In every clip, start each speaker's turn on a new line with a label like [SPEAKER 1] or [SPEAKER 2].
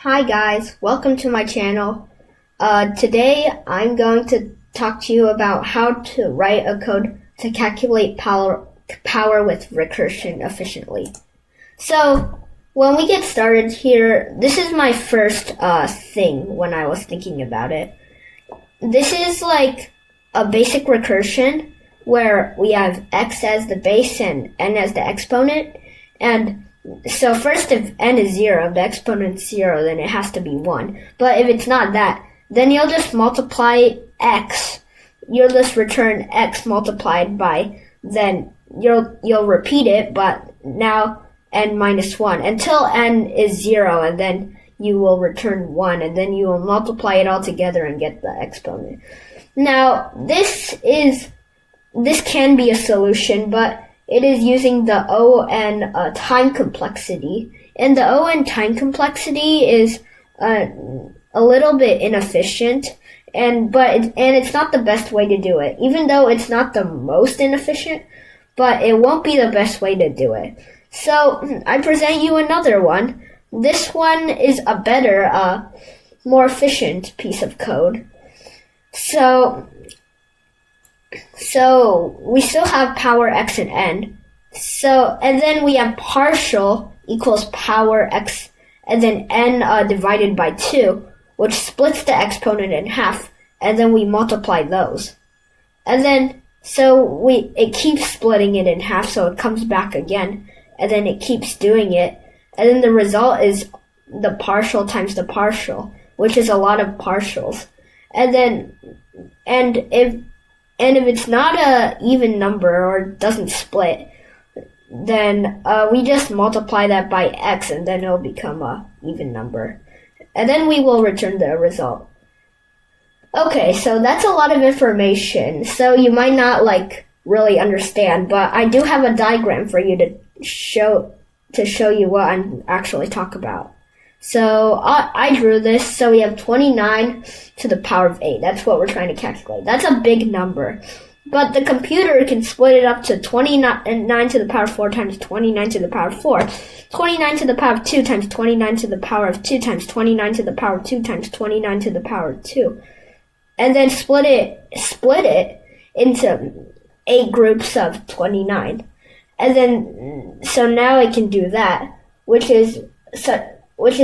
[SPEAKER 1] Hi guys, welcome to my channel. Today I'm going to talk to you about how to write a code to calculate power with recursion efficiently. So when we get started here, this is my first thing when I was thinking about it. This is like a basic recursion where we have x as the base and n as the exponent, and so first, if n is 0, the exponent's 0, then it has to be 1. But if it's not that, then you'll just multiply x. You'll just return x multiplied by, then you'll repeat it, but now n minus 1 until n is 0, and then you will return 1, and then you will multiply it all together and get the exponent. Now, this can be a solution, but it is using the O(n) time complexity, and the O(n) time complexity is a little bit inefficient, and it's not the best way to do it. Even though it's not the most inefficient, but it won't be the best way to do it. So I present you another one. This one is a better, more efficient piece of code. So we still have power x and n. And then we have partial equals power x and then n divided by 2, which splits the exponent in half, and then we multiply those. And then it keeps splitting it in half, so it comes back again, and then it keeps doing it, and then the result is the partial times the partial, which is a lot of partials. And if it's not a even number or doesn't split, then we just multiply that by x, and then it'll become a even number. And then we will return the result. Okay, so that's a lot of information. So you might not really understand, but I do have a diagram for you to show you what I'm actually talking about. So I drew this. So we have 29 to the power of 8. That's what we're trying to calculate. That's a big number. But the computer can split it up to 29 to the power of 4 times 29 to the power of 4. 29 to the power of 2 times 29 to the power of 2 times 29 to the power of 2 times 29 to the power of 2. And then split it into 8 groups of 29. And then, so now it can do that, which is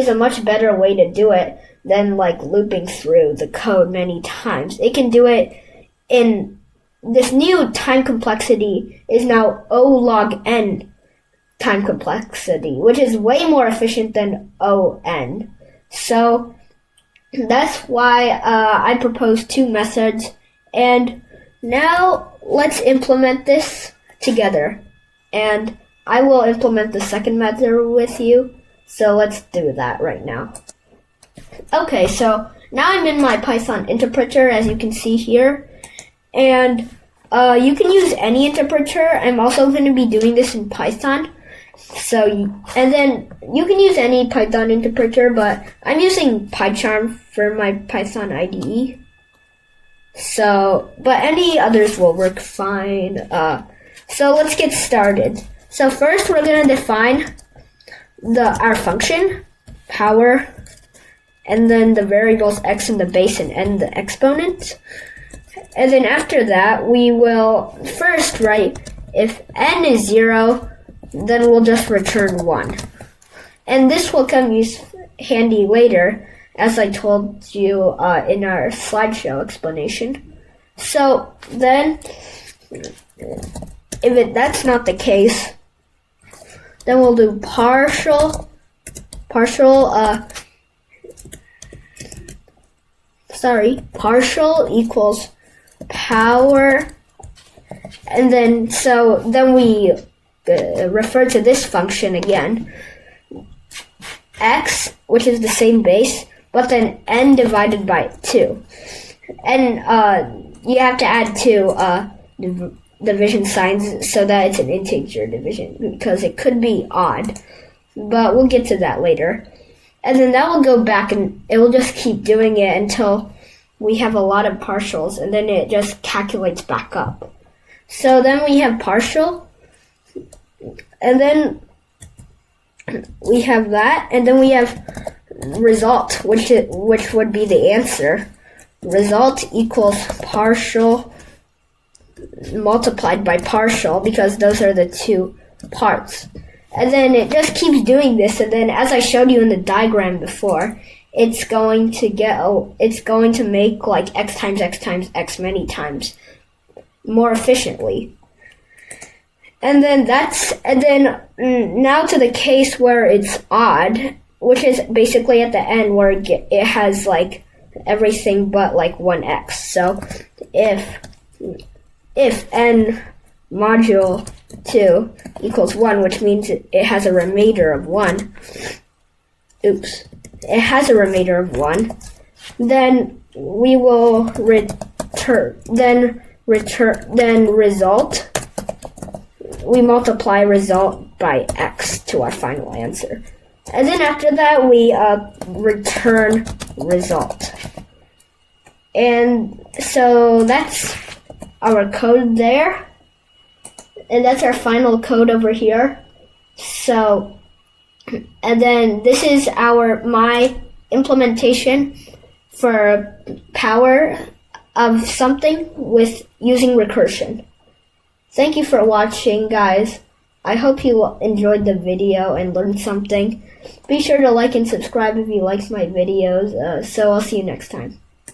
[SPEAKER 1] a much better way to do it than looping through the code many times. It can do it in this new time complexity is now O log n time complexity, which is way more efficient than O(n). So that's why I propose 2 methods. And now let's implement this together. And I will implement the second method with you. So let's do that right now. Okay, so now I'm in my Python interpreter, as you can see here. And you can use any interpreter. I'm also going to be doing this in Python. And then you can use any Python interpreter, but I'm using PyCharm for my Python IDE. But any others will work fine. So let's get started. So first we're going to define our function, power, and then the variables x and the base and n the exponent. And then after that, we will first write if n is 0, then we'll just return 1. And this will come handy later, as I told you in our slideshow explanation. So then, if that's not the case, then we'll do partial equals power, and then we refer to this function again, x, which is the same base, but then n divided by 2. And you have to add 2 division signs so that it's an integer division, because it could be odd, but we'll get to that later. And then that will go back, and it will just keep doing it until we have a lot of partials, and then it just calculates back up. So then we have partial, and then we have that, and then we have result, which would be the answer. Result equals partial multiplied by partial, because those are the two parts. And then it just keeps doing this, and then as I showed you in the diagram before, it's going to make like x times x times x many times more efficiently. And then now to the case where it's odd, which is basically at the end where it has like everything but like 1x. So if n modulo 2 equals 1, which means it has a remainder of 1. It has a remainder of 1. Then we will result. We multiply result by x to our final answer. And then after that, we return result. And so that's our code there. And that's our final code over here. So, and then this is my implementation for power of something with using recursion. Thank you for watching, guys. I hope you enjoyed the video and learned something. Be sure to like and subscribe if you liked my videos. So I'll see you next time.